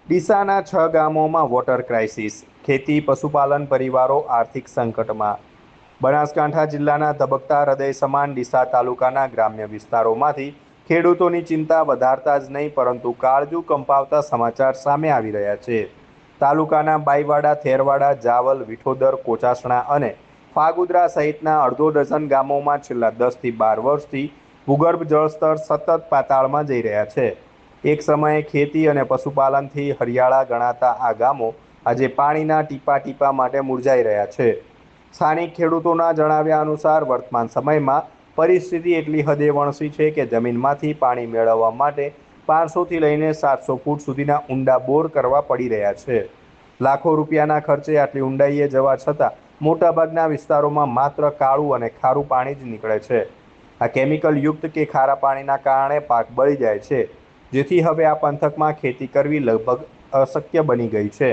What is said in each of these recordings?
ડીસાના 6 ગામોમાં water crisis, ખેતી પશુપાલન પરિવારો આર્થિક સંકટમાં. બનાસકાંઠા જિલ્લાના ધબકતા હૃદય સમાન ડીસા તાલુકાના ગ્રામ્ય વિસ્તારોમાંથી ખેડૂતોની ચિંતા વધારતા જ નહીં પરંતુ કાળજું કંપાવતા સમાચાર સામે આવી રહ્યા છે. તાલુકાના બાઈવાડા, થેરવાડા, જાવલ, વિઠોદર, કોચાસણા અને ફાગુદરા સહિતના અડધો ડઝન ગામોમાં છેલ્લા 10 થી 12 વર્ષથી ભૂગર્ભ જળસ્તર સતત પાતાળમાં જઈ રહ્યા છે. એક સમયે ખેતી અને પશુપાલનથી હરિયાળા ગણાતા આ ગામો આજે પાણીના ટીપા ટીપા માટે મુરઝાઈ રહ્યા છે. સ્થાનિક ખેડૂતોના જણાવ્યા અનુસાર વર્તમાન સમયમાં પરિસ્થિતિ એટલી હદે વણસી છે કે જમીનમાંથી પાણી મેળવવા માટે 500થી લઈને 700 ફૂટ સુધીના ઊંડા બોર કરવા પડી રહ્યા છે. લાખો રૂપિયાના ખર્ચે આટલી ઊંડાઈએ જવા છતાં મોટાભાગના વિસ્તારોમાં માત્ર કાળું અને ખારું પાણી જ નીકળે છે. આ કેમિકલ યુક્ત કે ખારા પાણીના કારણે પાક બળી જાય છે, જેથી હવે આ પંથકમાં ખેતી કરવી લગભગ અશક્ય બની ગઈ છે.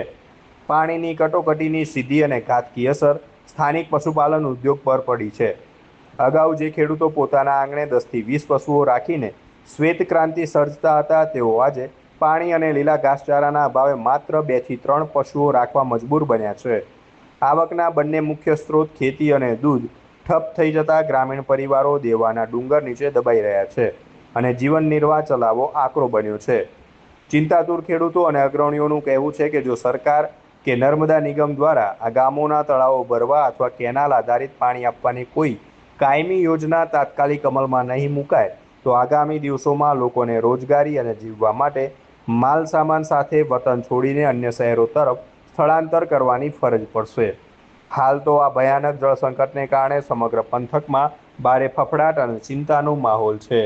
પાણીની કટોકટીની સીધી અને ઘાતકી અસર સ્થાનિક પશુપાલન ઉદ્યોગ પર પડી છે. અગાઉ જે ખેડૂતો પોતાના આંગણે 10થી 20 પશુઓ રાખીને શ્વેત ક્રાંતિ સર્જતા હતા, તેઓ આજે પાણી અને લીલા ઘાસચારાના અભાવે માત્ર 2થી 3 પશુઓ રાખવા મજબૂર બન્યા છે. આવકના બંને મુખ્ય સ્ત્રોત ખેતી અને દૂધ ઠપ થઈ જતા ગ્રામીણ પરિવારો દેવાના ડુંગર નીચે દબાઈ રહ્યા છે અને જીવન નિર્વાહ ચલાવવો આકરો બન્યો છે. ચિંતાતુર ખેડૂતો અને અગ્રણીઓનું કહેવું છે કે જો સરકાર કે નર્મદા નિગમ દ્વારા આ ગામોના તળાવો ભરવા અથવા કેનાલ આધારિત પાણી આપવાની કોઈ કાયમી યોજના તાત્કાલિક અમલમાં નહીં મુકાય તો આગામી દિવસોમાં લોકોને રોજગારી અને જીવવા માટે માલ સામાન સાથે વતન છોડીને અન્ય શહેરો તરફ સ્થળાંતર કરવાની ફરજ પડશે. હાલ તો આ ભયાનક જળ સંકટને કારણે સમગ્ર પંથકમાં ભારે ફફડાટ અને ચિંતાનો માહોલ છે.